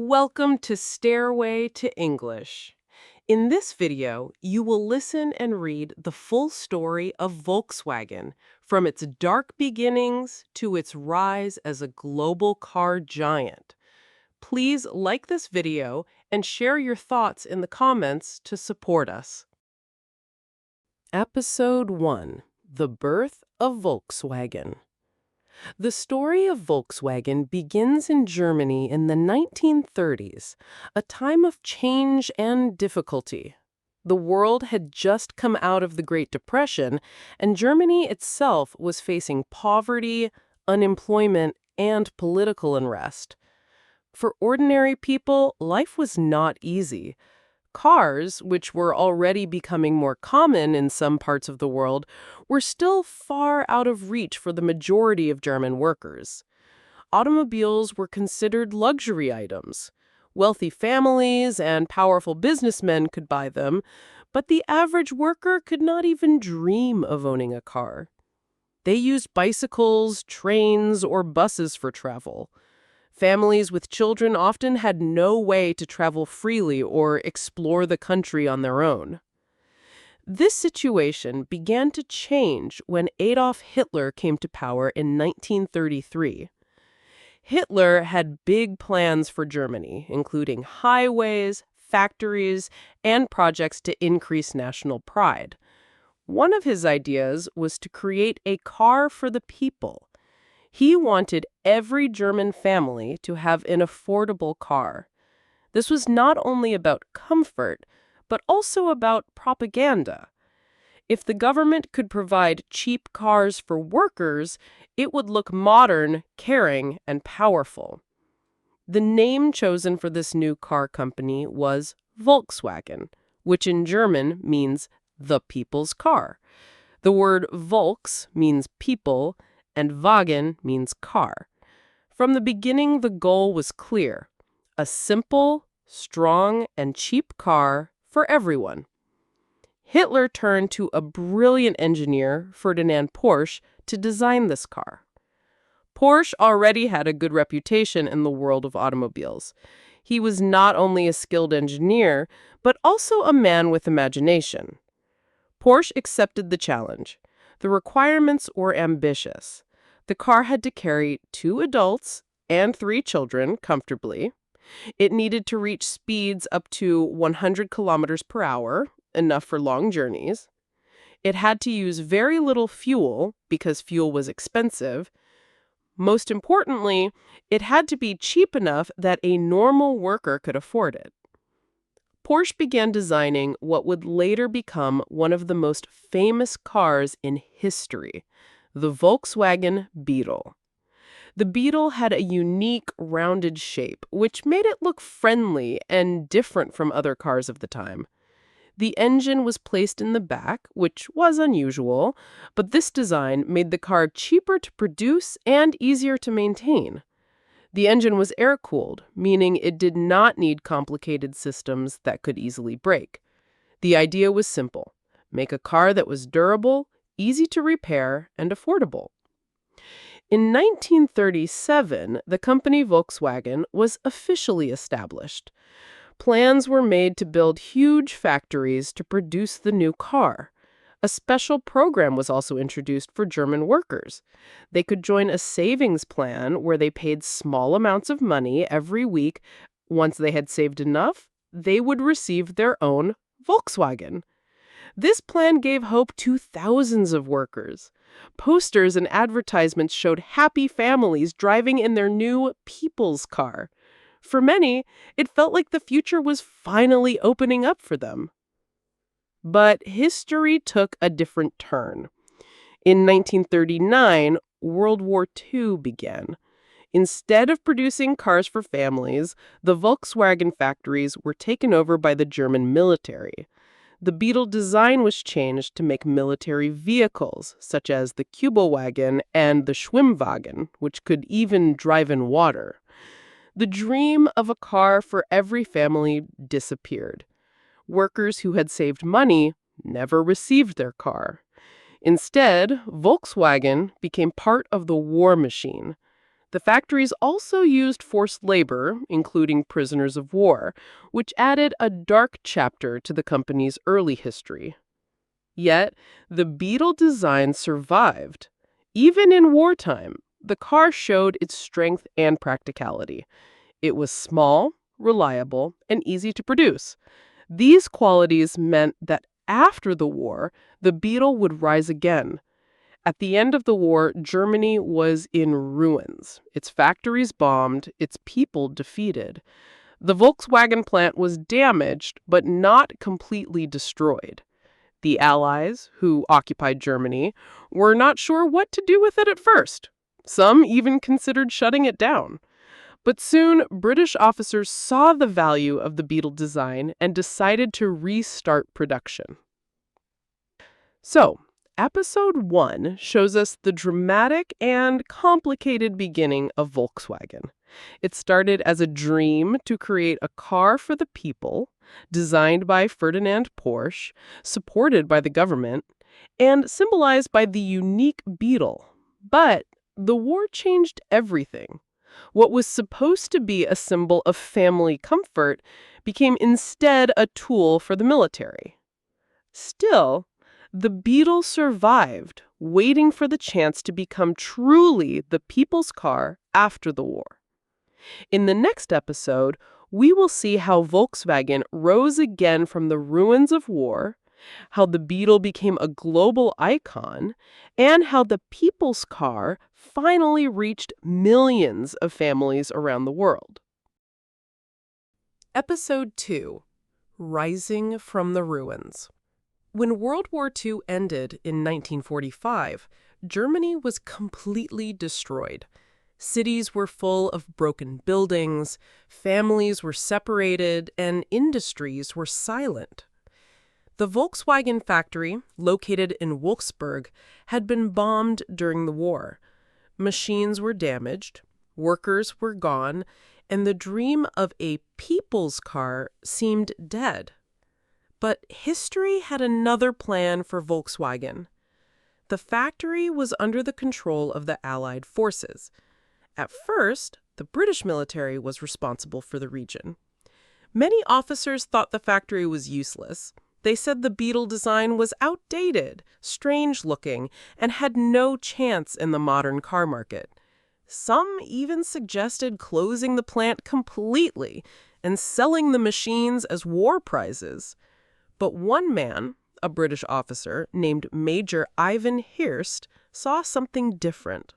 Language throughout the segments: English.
Welcome to Stairway to English. In this video, you will listen and read the full story of Volkswagen, from its dark beginnings to its rise as a global car giant. Please like this video and share your thoughts in the comments to support us. Episode 1: The Birth of Volkswagen. The story of Volkswagen begins in Germany in the 1930s, a time of change and difficulty. The world had just come out of the Great Depression, and Germany itself was facing poverty, unemployment, and political unrest. For ordinary people, life was not easy. Cars, which were already becoming more common in some parts of the world, were still far out of reach for the majority of German workers. Automobiles were considered luxury items. Wealthy families and powerful businessmen could buy them, but the average worker could not even dream of owning a car. They used bicycles, trains, or buses for travel. Families with children often had no way to travel freely or explore the country on their own. This situation began to change when Adolf Hitler came to power in 1933. Hitler had big plans for Germany, including highways, factories, and projects to increase national pride. One of his ideas was to create a car for the people. He wanted every German family to have an affordable car. This was not only about comfort, but also about propaganda. If the government could provide cheap cars for workers, it would look modern, caring, and powerful. The name chosen for this new car company was Volkswagen, which in German means the people's car. The word Volks means people, and Wagen means car. From the beginning, the goal was clear: a simple, strong, and cheap car for everyone. Hitler turned to a brilliant engineer, Ferdinand Porsche, to design this car. Porsche already had a good reputation in the world of automobiles. He was not only a skilled engineer, but also a man with imagination. Porsche accepted the challenge. The requirements were ambitious. The car had to carry 2 adults and 3 children comfortably. It needed to reach speeds up to 100 kilometers per hour, enough for long journeys. It had to use very little fuel because fuel was expensive. Most importantly, it had to be cheap enough that a normal worker could afford it. Porsche began designing what would later become one of the most famous cars in history: the Volkswagen Beetle. The Beetle had a unique, rounded shape, which made it look friendly and different from other cars of the time. The engine was placed in the back, which was unusual, but this design made the car cheaper to produce and easier to maintain. The engine was air-cooled, meaning it did not need complicated systems that could easily break. The idea was simple: make a car that was durable, easy to repair, and affordable. In 1937, the company Volkswagen was officially established. Plans were made to build huge factories to produce the new car. A special program was also introduced for German workers. They could join a savings plan where they paid small amounts of money every week. Once they had saved enough, they would receive their own Volkswagen. This plan gave hope to thousands of workers. Posters and advertisements showed happy families driving in their new people's car. For many, it felt like the future was finally opening up for them. But history took a different turn. In 1939, World War II began. Instead of producing cars for families, the Volkswagen factories were taken over by the German military. The Beetle design was changed to make military vehicles, such as the Kübelwagen and the Schwimmwagen, which could even drive in water. The dream of a car for every family disappeared. Workers who had saved money never received their car. Instead, Volkswagen became part of the war machine. The factories also used forced labor, including prisoners of war, which added a dark chapter to the company's early history. Yet, the Beetle design survived. Even in wartime, the car showed its strength and practicality. It was small, reliable, and easy to produce. These qualities meant that after the war, the Beetle would rise again. At the end of the war, Germany was in ruins. Its factories bombed, its people defeated. The Volkswagen plant was damaged, but not completely destroyed. The Allies, who occupied Germany, were not sure what to do with it at first. Some even considered shutting it down. But soon, British officers saw the value of the Beetle design and decided to restart production. So, Episode 1 shows us the dramatic and complicated beginning of Volkswagen. It started as a dream to create a car for the people, designed by Ferdinand Porsche, supported by the government, and symbolized by the unique Beetle. But the war changed everything. What was supposed to be a symbol of family comfort became instead a tool for the military. Still, the Beetle survived, waiting for the chance to become truly the people's car after the war. In the next episode, we will see how Volkswagen rose again from the ruins of war, how the Beetle became a global icon, and how the people's car finally reached millions of families around the world. Episode 2: Rising from the Ruins. When World War II ended in 1945, Germany was completely destroyed. Cities were full of broken buildings, families were separated, and industries were silent. The Volkswagen factory, located in Wolfsburg, had been bombed during the war. Machines were damaged, workers were gone, and the dream of a people's car seemed dead. But history had another plan for Volkswagen. The factory was under the control of the Allied forces. At first, the British military was responsible for the region. Many officers thought the factory was useless. They said the Beetle design was outdated, strange-looking, and had no chance in the modern car market. Some even suggested closing the plant completely and selling the machines as war prizes. But one man, a British officer named Major Ivan Hearst, saw something different.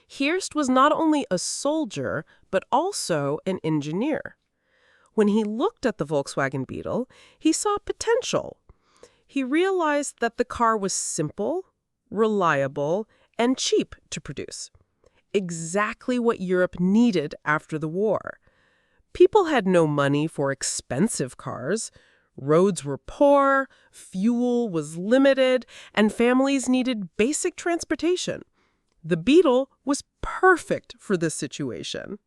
Hearst was not only a soldier, but also an engineer. When he looked at the Volkswagen Beetle, he saw potential. He realized that the car was simple, reliable, and cheap to produce. Exactly what Europe needed after the war. People had no money for expensive cars. Roads were poor, fuel was limited, and families needed basic transportation. The Beetle was perfect for this situation.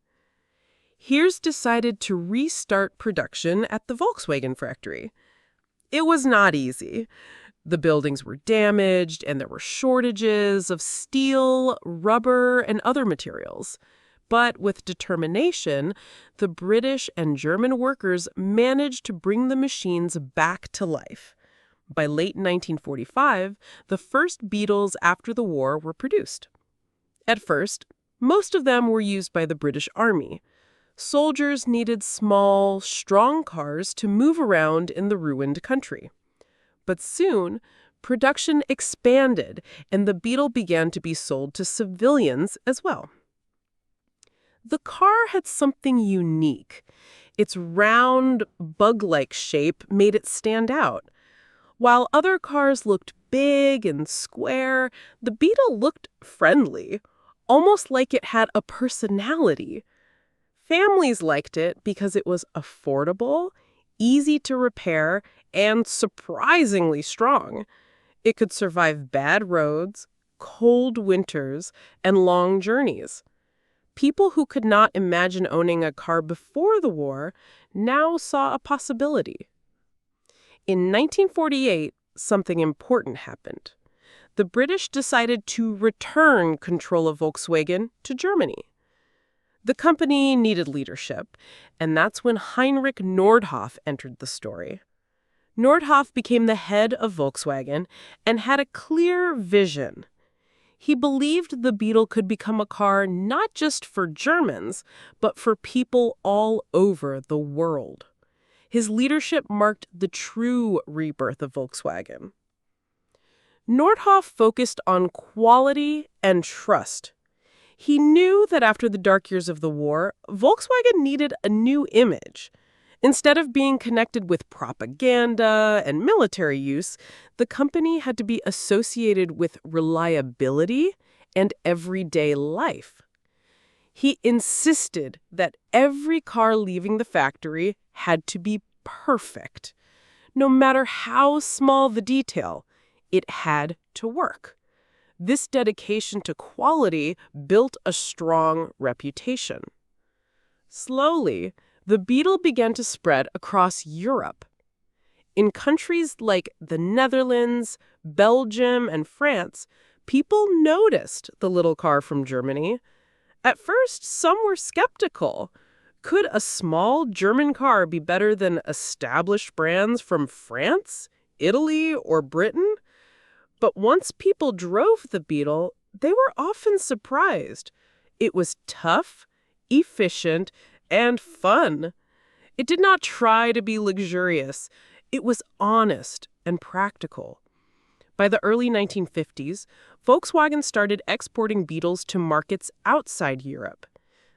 Hearst decided to restart production at the Volkswagen factory. It was not easy. The buildings were damaged, and there were shortages of steel, rubber, and other materials. But with determination, the British and German workers managed to bring the machines back to life. By late 1945, the first Beetles after the war were produced. At first, most of them were used by the British Army. Soldiers needed small, strong cars to move around in the ruined country. But soon, production expanded, and the Beetle began to be sold to civilians as well. The car had something unique. Its round, bug-like shape made it stand out. While other cars looked big and square, the Beetle looked friendly, almost like it had a personality. Families liked it because it was affordable, easy to repair, and surprisingly strong. It could survive bad roads, cold winters, and long journeys. People who could not imagine owning a car before the war now saw a possibility. In 1948, something important happened. the British decided to return control of Volkswagen to Germany. The company needed leadership, and that's when Heinrich Nordhoff entered the story. Nordhoff became the head of Volkswagen and had a clear vision. He believed the Beetle could become a car not just for Germans, but for people all over the world. His leadership marked the true rebirth of Volkswagen. Nordhoff focused on quality and trust. He knew that after the dark years of the war, Volkswagen needed a new image. Instead of being connected with propaganda and military use, the company had to be associated with reliability and everyday life. He insisted that every car leaving the factory had to be perfect. No matter how small the detail, it had to work. This dedication to quality built a strong reputation. Slowly, the Beetle began to spread across Europe. In countries like the Netherlands, Belgium, and France, people noticed the little car from Germany. At first, some were skeptical. Could a small German car be better than established brands from France, Italy, or Britain? But once people drove the Beetle, they were often surprised. It was tough, efficient, and fun. It did not try to be luxurious. It was honest and practical. By the early 1950s, Volkswagen started exporting Beetles to markets outside Europe.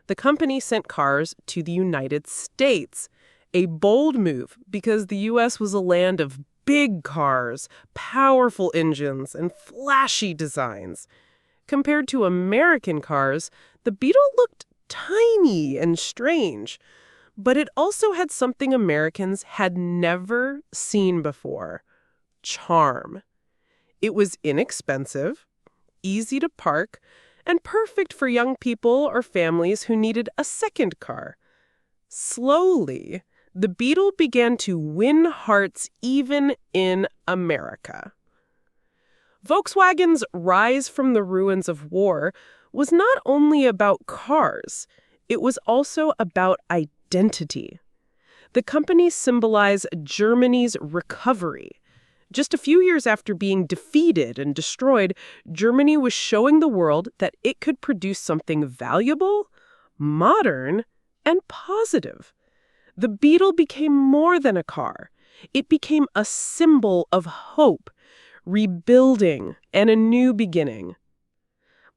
The company sent cars to the United States, a bold move because the U.S. was a land of big cars, powerful engines, and flashy designs. Compared to American cars, the Beetle looked tiny and strange, but it also had something Americans had never seen before: charm. It was inexpensive, easy to park, and perfect for young people or families who needed a second car. Slowly, the Beetle began to win hearts even in America. Volkswagen's rise from the ruins of war was not only about cars, it was also about identity. The company symbolized Germany's recovery. Just a few years after being defeated and destroyed, Germany was showing the world that it could produce something valuable, modern, and positive. The Beetle became more than a car. It became a symbol of hope, rebuilding, and a new beginning.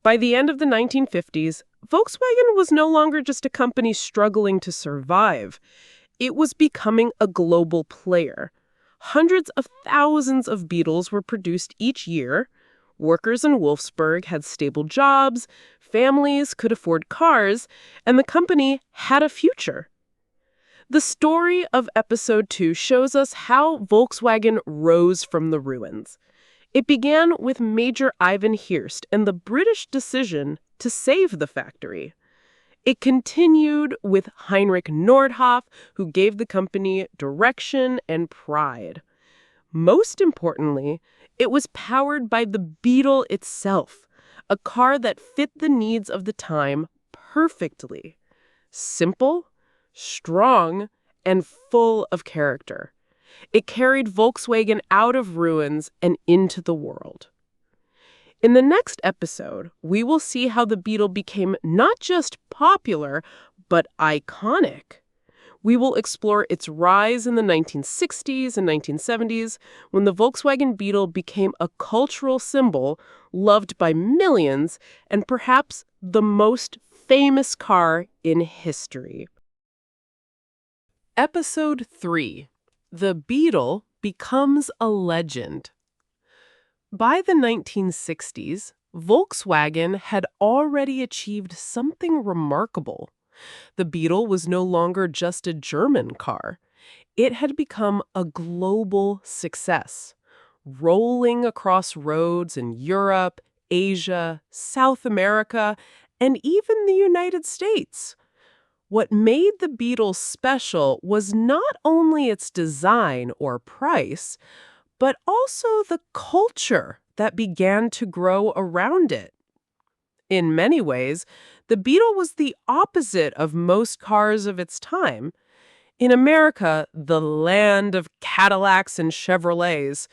By the end of the 1950s, Volkswagen was no longer just a company struggling to survive. It was becoming a global player. Hundreds of thousands of Beetles were produced each year. Workers in Wolfsburg had stable jobs, families could afford cars, and the company had a future. The story of Episode 2 shows us how Volkswagen rose from the ruins. It began with Major Ivan Hirst and the British decision to save the factory. It continued with Heinrich Nordhoff, who gave the company direction and pride. Most importantly, it was powered by the Beetle itself, a car that fit the needs of the time perfectly. Simple, strong, and full of character. It carried Volkswagen out of ruins and into the world. In the next episode, we will see how the Beetle became not just popular, but iconic. We will explore its rise in the 1960s and 1970s, when the Volkswagen Beetle became a cultural symbol loved by millions and perhaps the most famous car in history. Episode 3. The Beetle becomes a legend. By the 1960s, Volkswagen had already achieved something remarkable. The Beetle was no longer just a German car. It had become a global success, rolling across roads in Europe, Asia, South America, and even the United States. What made the Beetle special was not only its design or price, but also the culture that began to grow around it. In many ways, the Beetle was the opposite of most cars of its time. In America, the land of Cadillacs and Chevrolets,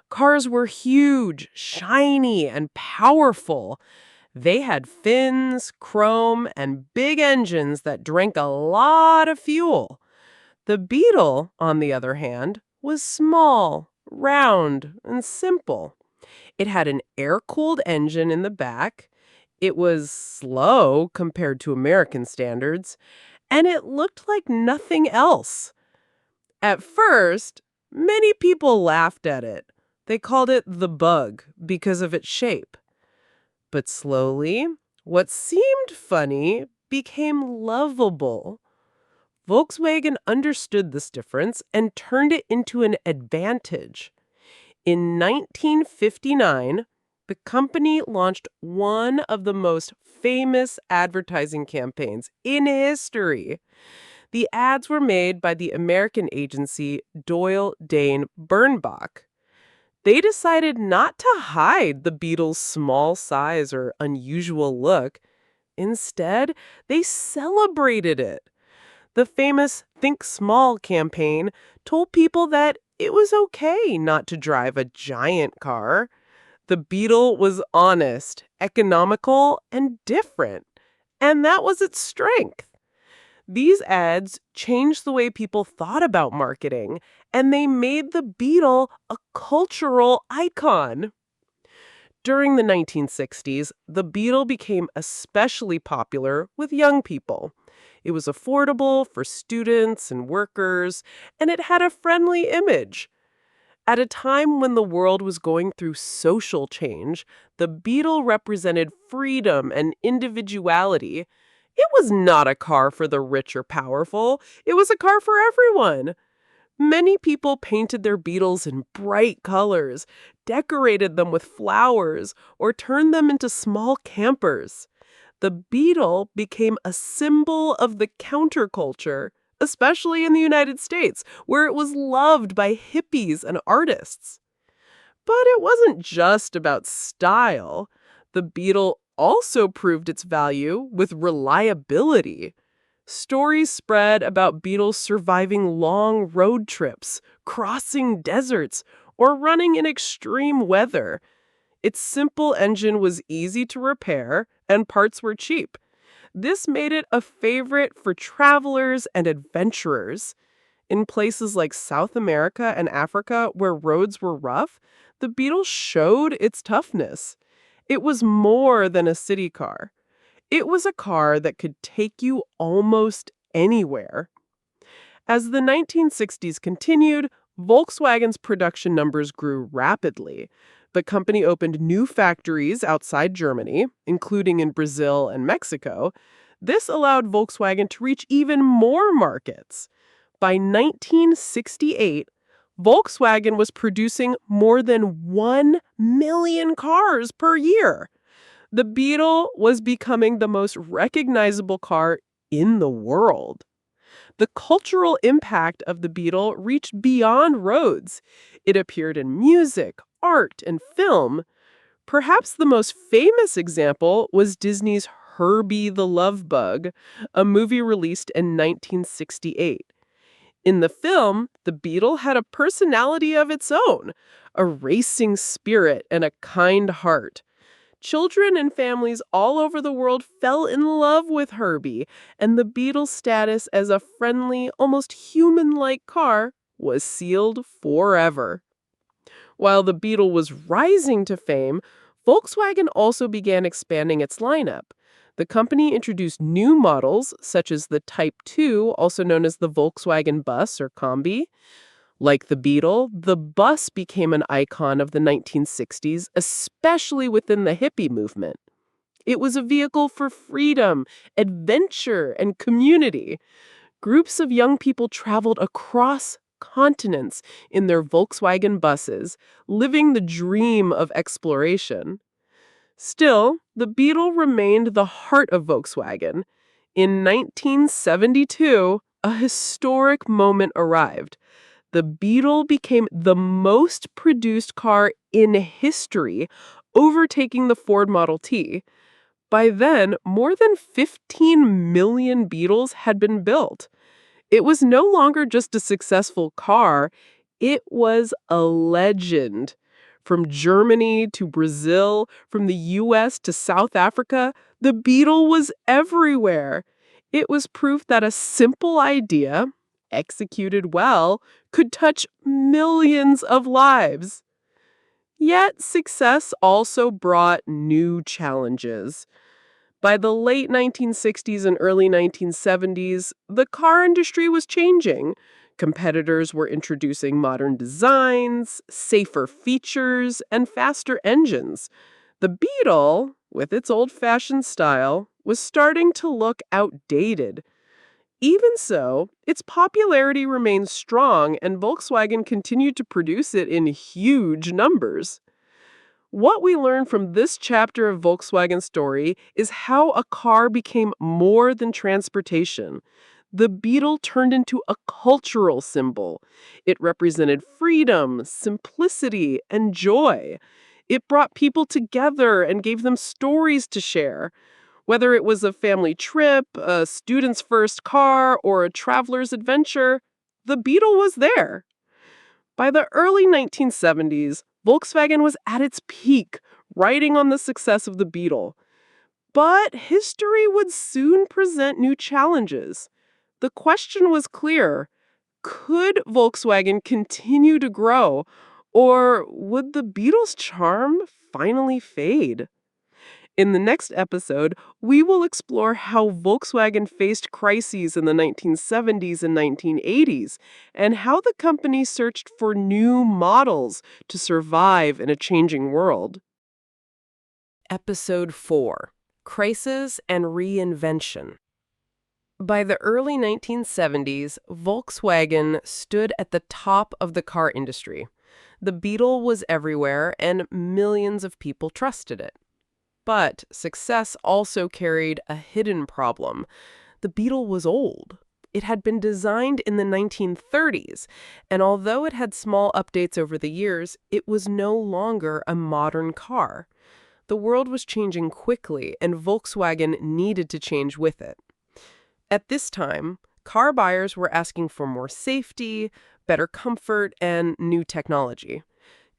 cars were huge, shiny, and powerful. They had fins, chrome, and big engines that drank a lot of fuel. The Beetle, on the other hand, was small, round, and simple. It had an air-cooled engine in the back. It was slow compared to American standards, and it looked like nothing else. At first, many people laughed at it. They called it the bug because of its shape. But slowly, what seemed funny became lovable. Volkswagen understood this difference and turned it into an advantage. In 1959, the company launched one of the most famous advertising campaigns in history. The ads were made by the American agency Doyle Dane Bernbach. They decided not to hide the Beetle's small size or unusual look. Instead, they celebrated it. The famous Think Small campaign told people that it was okay not to drive a giant car. The Beetle was honest, economical, and different. And that was its strength. These ads changed the way people thought about marketing, and they made the Beetle a cultural icon. During the 1960s, the Beetle became especially popular with young people. It was affordable for students and workers, and it had a friendly image. At a time when the world was going through social change, the Beetle represented freedom and individuality. It was not a car for the rich or powerful. It was a car for everyone. Many people painted their Beetles in bright colors, decorated them with flowers, or turned them into small campers. The Beetle became a symbol of the counterculture, especially in the United States, where it was loved by hippies and artists. But it wasn't just about style. The Beetle also proved its value with reliability. Stories spread about Beetles surviving long road trips, crossing deserts, or running in extreme weather. Its simple engine was easy to repair, and parts were cheap. This made it a favorite for travelers and adventurers. In places like South America and Africa, where roads were rough, the Beetle showed its toughness. It was more than a city car. It was a car that could take you almost anywhere. As the 1960s continued, Volkswagen's production numbers grew rapidly. The company opened new factories outside Germany, including in Brazil and Mexico. This allowed Volkswagen to reach even more markets. By 1968, Volkswagen was producing more than 1 million cars per year. The Beetle was becoming the most recognizable car in the world. The cultural impact of the Beetle reached beyond roads. It appeared in music, art, and film. Perhaps the most famous example was Disney's Herbie the Love Bug, a movie released in 1968. In the film, the Beetle had a personality of its own, a racing spirit and a kind heart. Children and families all over the world fell in love with Herbie, and the Beetle's status as a friendly, almost human-like car was sealed forever. While the Beetle was rising to fame, Volkswagen also began expanding its lineup. The company introduced new models, such as the Type 2, also known as the Volkswagen Bus or Combi. Like the Beetle, the bus became an icon of the 1960s, especially within the hippie movement. It was a vehicle for freedom, adventure, and community. Groups of young people traveled across continents in their Volkswagen buses, living the dream of exploration. Still, the Beetle remained the heart of Volkswagen. In 1972, a historic moment arrived. The Beetle became the most produced car in history, overtaking the Ford Model T. By then, more than 15 million Beetles had been built. It was no longer just a successful car, it was a legend. From Germany to Brazil, from the US to South Africa, the Beetle was everywhere. It was proof that a simple idea, executed well, could touch millions of lives. Yet success also brought new challenges. By the late 1960s and early 1970s, the car industry was changing. Competitors were introducing modern designs, safer features, and faster engines. The Beetle, with its old-fashioned style, was starting to look outdated. Even so, its popularity remained strong, and Volkswagen continued to produce it in huge numbers. What we learn from this chapter of Volkswagen's story is how a car became more than transportation. The Beetle turned into a cultural symbol. It represented freedom, simplicity, and joy. It brought people together and gave them stories to share. Whether it was a family trip, a student's first car, or a traveler's adventure, the Beetle was there. By the early 1970s, Volkswagen was at its peak, riding on the success of the Beetle. But history would soon present new challenges. The question was clear: could Volkswagen continue to grow, or would the Beetle's charm finally fade? In the next episode, we will explore how Volkswagen faced crises in the 1970s and 1980s, and how the company searched for new models to survive in a changing world. Episode 4: Crisis and Reinvention. By the early 1970s, Volkswagen stood at the top of the car industry. The Beetle was everywhere, and millions of people trusted it. But success also carried a hidden problem. The Beetle was old. It had been designed in the 1930s, and although it had small updates over the years, it was no longer a modern car. The world was changing quickly, and Volkswagen needed to change with it. At this time, car buyers were asking for more safety, better comfort, and new technology.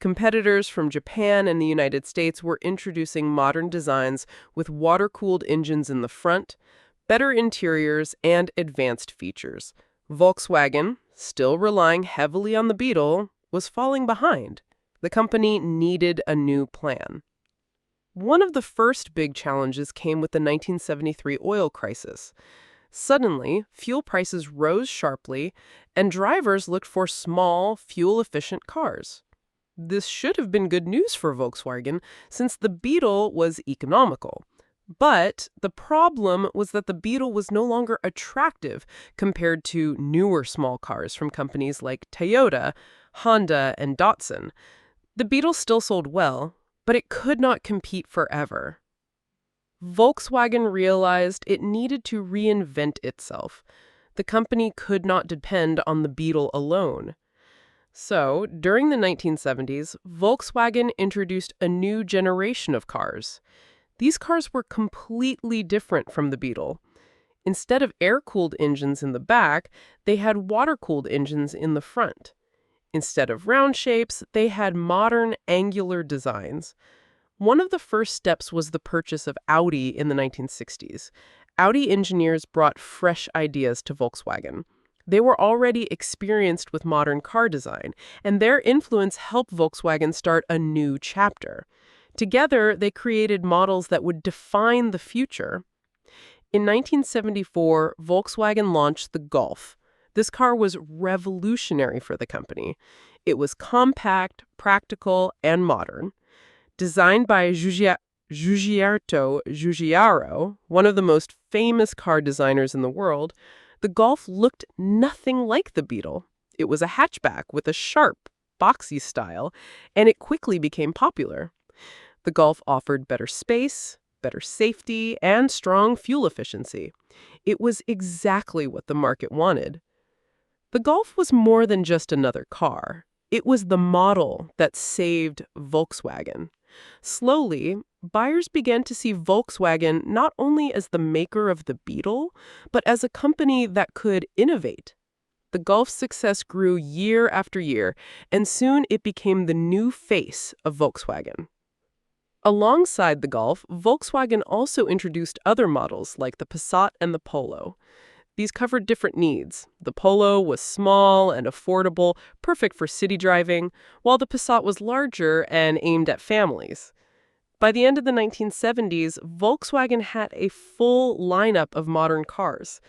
Competitors from Japan and the United States were introducing modern designs with water-cooled engines in the front, better interiors, and advanced features. Volkswagen, still relying heavily on the Beetle, was falling behind. The company needed a new plan. One of the first big challenges came with the 1973 oil crisis. Suddenly, fuel prices rose sharply, and drivers looked for small, fuel-efficient cars. This should have been good news for Volkswagen, since the Beetle was economical. But the problem was that the Beetle was no longer attractive compared to newer small cars from companies like Toyota, Honda, and Datsun. The Beetle still sold well, but it could not compete forever. Volkswagen realized it needed to reinvent itself. The company could not depend on the Beetle alone. So, during the 1970s, Volkswagen introduced a new generation of cars. These cars were completely different from the Beetle. Instead of air-cooled engines in the back, they had water-cooled engines in the front. Instead of round shapes, they had modern, angular designs. One of the first steps was the purchase of Audi in the 1960s. Audi engineers brought fresh ideas to Volkswagen. They were already experienced with modern car design, and their influence helped Volkswagen start a new chapter. Together, they created models that would define the future. In 1974, Volkswagen launched the Golf. This car was revolutionary for the company. It was compact, practical, and modern. Designed by Giugiaro, one of the most famous car designers in the world, the Golf looked nothing like the Beetle. It was a hatchback with a sharp, boxy style, and it quickly became popular. The Golf offered better space, better safety, and strong fuel efficiency. It was exactly what the market wanted. The Golf was more than just another car. It was the model that saved Volkswagen. Slowly, buyers began to see Volkswagen not only as the maker of the Beetle, but as a company that could innovate. The Golf's success grew year after year, and soon it became the new face of Volkswagen. Alongside the Golf, Volkswagen also introduced other models like the Passat and the Polo. These covered different needs. The Polo was small and affordable, perfect for city driving, while the Passat was larger and aimed at families. By the end of the 1970s, Volkswagen had a full lineup of modern cars.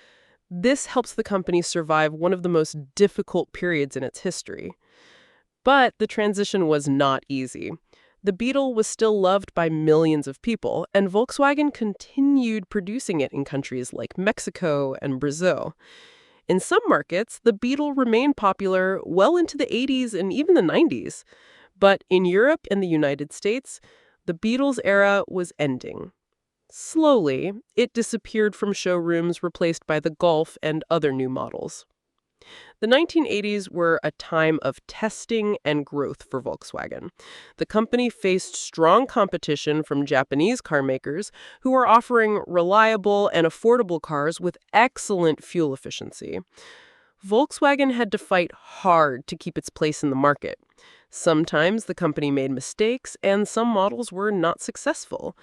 This helps the company survive one of the most difficult periods in its history. But the transition was not easy. The Beetle was still loved by millions of people, and Volkswagen continued producing it in countries like Mexico and Brazil. In some markets, the Beetle remained popular well into the 80s and even the 90s. But in Europe and the United States, the Beetle's era was ending. Slowly, it disappeared from showrooms, replaced by the Golf and other new models. The 1980s were a time of testing and growth for Volkswagen. The company faced strong competition from Japanese car makers who were offering reliable and affordable cars with excellent fuel efficiency. Volkswagen had to fight hard to keep its place in the market. Sometimes the company made mistakes, and some models were not successful.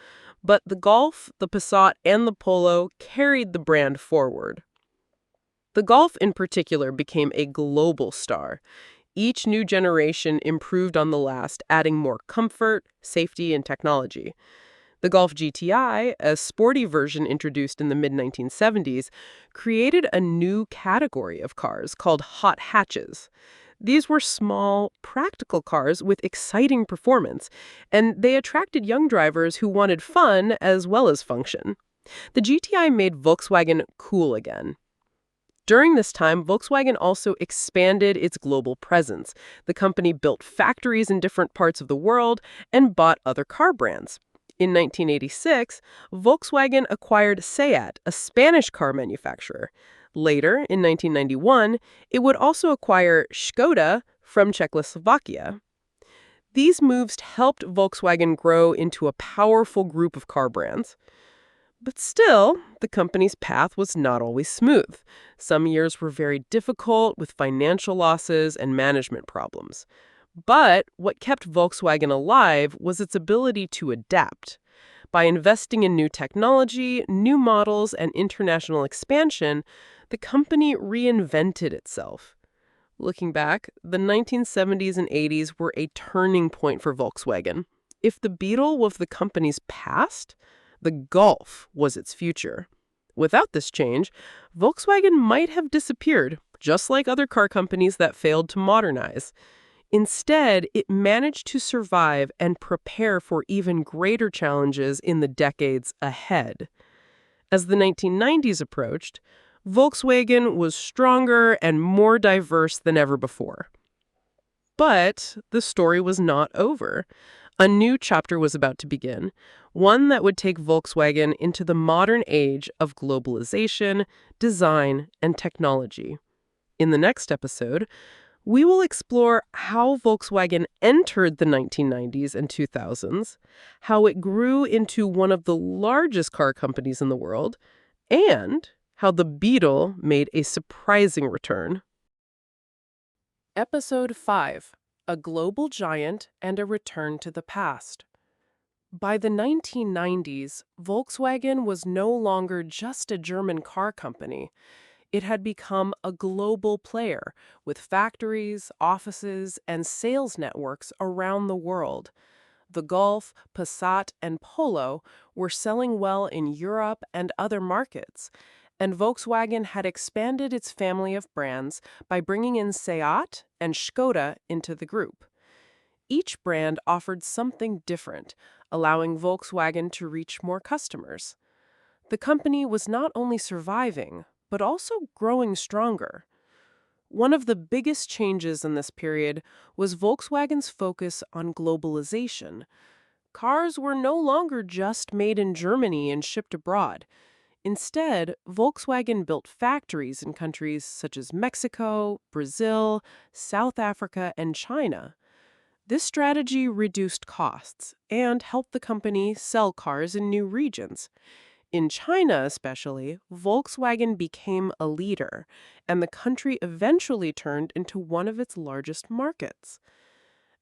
But the Golf, the Passat, and the Polo carried the brand forward. The Golf in particular became a global star. Each new generation improved on the last, adding more comfort, safety, and technology. The Golf GTI, a sporty version introduced in the mid-1970s, created a new category of cars called hot hatches. These were small, practical cars with exciting performance, and they attracted young drivers who wanted fun as well as function. The GTI made Volkswagen cool again. During this time, Volkswagen also expanded its global presence. The company built factories in different parts of the world and bought other car brands. In 1986, Volkswagen acquired Seat, a Spanish car manufacturer. Later, in 1991, it would also acquire Škoda from Czechoslovakia. These moves helped Volkswagen grow into a powerful group of car brands. But still, the company's path was not always smooth. Some years were very difficult with financial losses and management problems. But what kept Volkswagen alive was its ability to adapt. By investing in new technology, new models, and international expansion, the company reinvented itself. Looking back, the 1970s and 80s were a turning point for Volkswagen. If the Beetle was the company's past, the Golf was its future. Without this change, Volkswagen might have disappeared, just like other car companies that failed to modernize. Instead, it managed to survive and prepare for even greater challenges in the decades ahead. As the 1990s approached, Volkswagen was stronger and more diverse than ever before. But the story was not over. A new chapter was about to begin, one that would take Volkswagen into the modern age of globalization, design, and technology. In the next episode, we will explore how Volkswagen entered the 1990s and 2000s, how it grew into one of the largest car companies in the world, and how the Beetle made a surprising return. Episode 5: A Global Giant and a Return to the Past. By the 1990s, Volkswagen was no longer just a German car company. It had become a global player with factories, offices, and sales networks around the world. The Golf, Passat, and Polo were selling well in Europe and other markets, and Volkswagen had expanded its family of brands by bringing in Seat and Škoda into the group. Each brand offered something different, allowing Volkswagen to reach more customers. The company was not only surviving, but also growing stronger. One of the biggest changes in this period was Volkswagen's focus on globalization. Cars were no longer just made in Germany and shipped abroad. Instead, Volkswagen built factories in countries such as Mexico, Brazil, South Africa, and China. This strategy reduced costs and helped the company sell cars in new regions. In China, especially, Volkswagen became a leader, and the country eventually turned into one of its largest markets.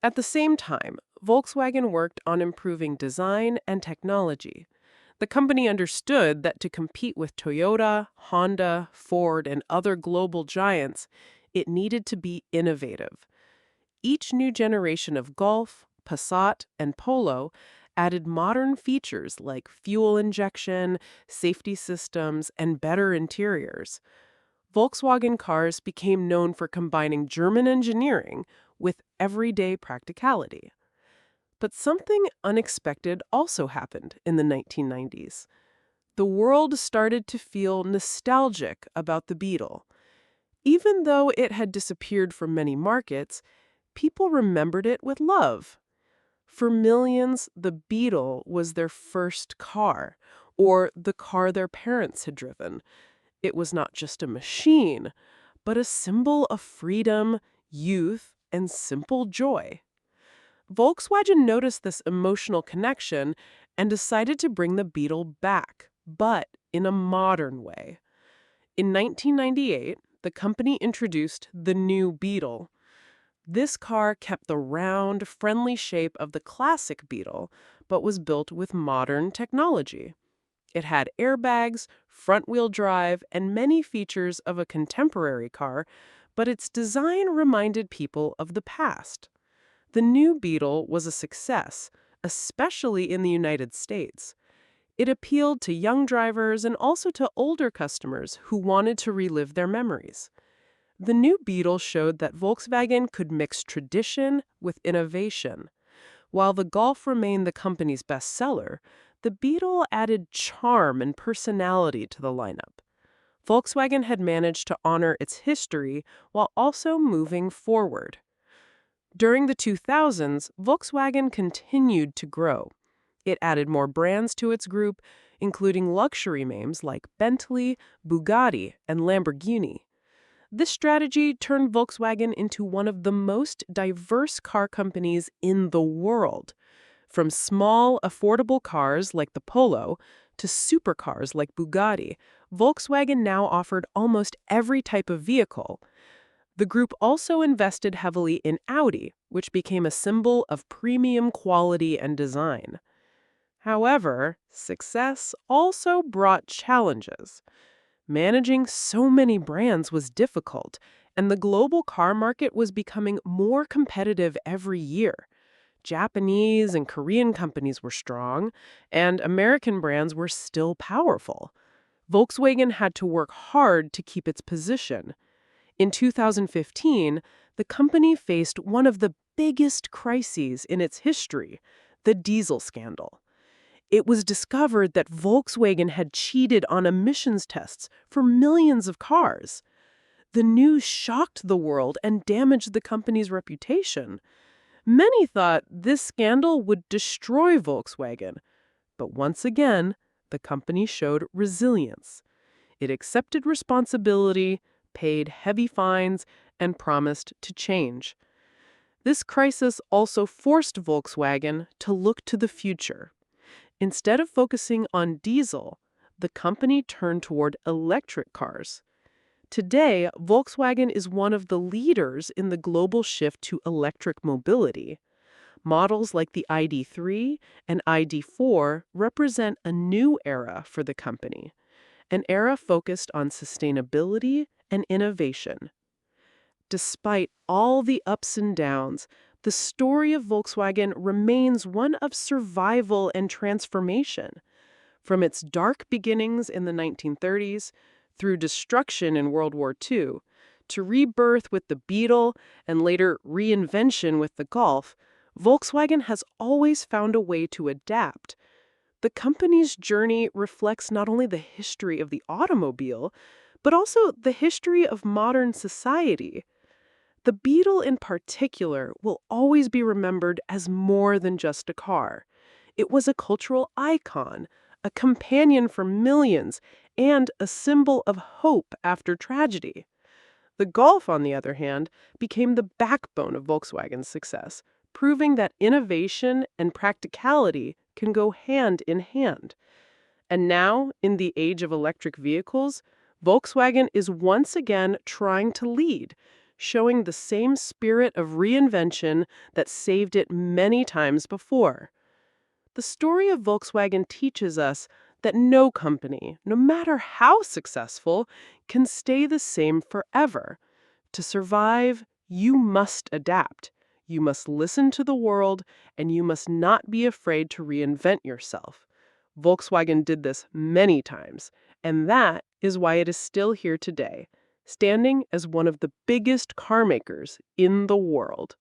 At the same time, Volkswagen worked on improving design and technology. The company understood that to compete with Toyota, Honda, Ford, and other global giants, it needed to be innovative. Each new generation of Golf, Passat, and Polo added modern features like fuel injection, safety systems, and better interiors. Volkswagen cars became known for combining German engineering with everyday practicality. But something unexpected also happened in the 1990s. The world started to feel nostalgic about the Beetle. Even though it had disappeared from many markets, people remembered it with love. For millions, the Beetle was their first car, or the car their parents had driven. It was not just a machine, but a symbol of freedom, youth, and simple joy. Volkswagen noticed this emotional connection and decided to bring the Beetle back, but in a modern way. In 1998, the company introduced the new Beetle. This car kept the round, friendly shape of the classic Beetle, but was built with modern technology. It had airbags, front-wheel drive, and many features of a contemporary car, but its design reminded people of the past. The new Beetle was a success, especially in the United States. It appealed to young drivers and also to older customers who wanted to relive their memories. The new Beetle showed that Volkswagen could mix tradition with innovation. While the Golf remained the company's best seller, the Beetle added charm and personality to the lineup. Volkswagen had managed to honor its history while also moving forward. During the 2000s, Volkswagen continued to grow. It added more brands to its group, including luxury names like Bentley, Bugatti, and Lamborghini. This strategy turned Volkswagen into one of the most diverse car companies in the world. From small, affordable cars like the Polo to supercars like Bugatti, Volkswagen now offered almost every type of vehicle. The group also invested heavily in Audi, which became a symbol of premium quality and design. However, success also brought challenges. Managing so many brands was difficult, and the global car market was becoming more competitive every year. Japanese and Korean companies were strong, and American brands were still powerful. Volkswagen had to work hard to keep its position. In 2015, the company faced one of the biggest crises in its history, the diesel scandal. It was discovered that Volkswagen had cheated on emissions tests for millions of cars. The news shocked the world and damaged the company's reputation. Many thought this scandal would destroy Volkswagen. But once again, the company showed resilience. It accepted responsibility, paid heavy fines, and promised to change. This crisis also forced Volkswagen to look to the future. Instead of focusing on diesel, the company turned toward electric cars. Today, Volkswagen is one of the leaders in the global shift to electric mobility. Models like the ID.3 and ID.4 represent a new era for the company, an era focused on sustainability and innovation. Despite all the ups and downs, the story of Volkswagen remains one of survival and transformation. From its dark beginnings in the 1930s, through destruction in World War II, to rebirth with the Beetle and later reinvention with the Golf, Volkswagen has always found a way to adapt. The company's journey reflects not only the history of the automobile, but also the history of modern society. The Beetle in particular will always be remembered as more than just a car. It was a cultural icon, a companion for millions, and a symbol of hope after tragedy. The Golf, on the other hand, became the backbone of Volkswagen's success, proving that innovation and practicality can go hand in hand. And now, in the age of electric vehicles, Volkswagen is once again trying to lead, showing the same spirit of reinvention that saved it many times before. The story of Volkswagen teaches us that no company, no matter how successful, can stay the same forever. To survive, you must adapt. You must listen to the world, and you must not be afraid to reinvent yourself. Volkswagen did this many times, and that is why it is still here today, standing as one of the biggest car makers in the world.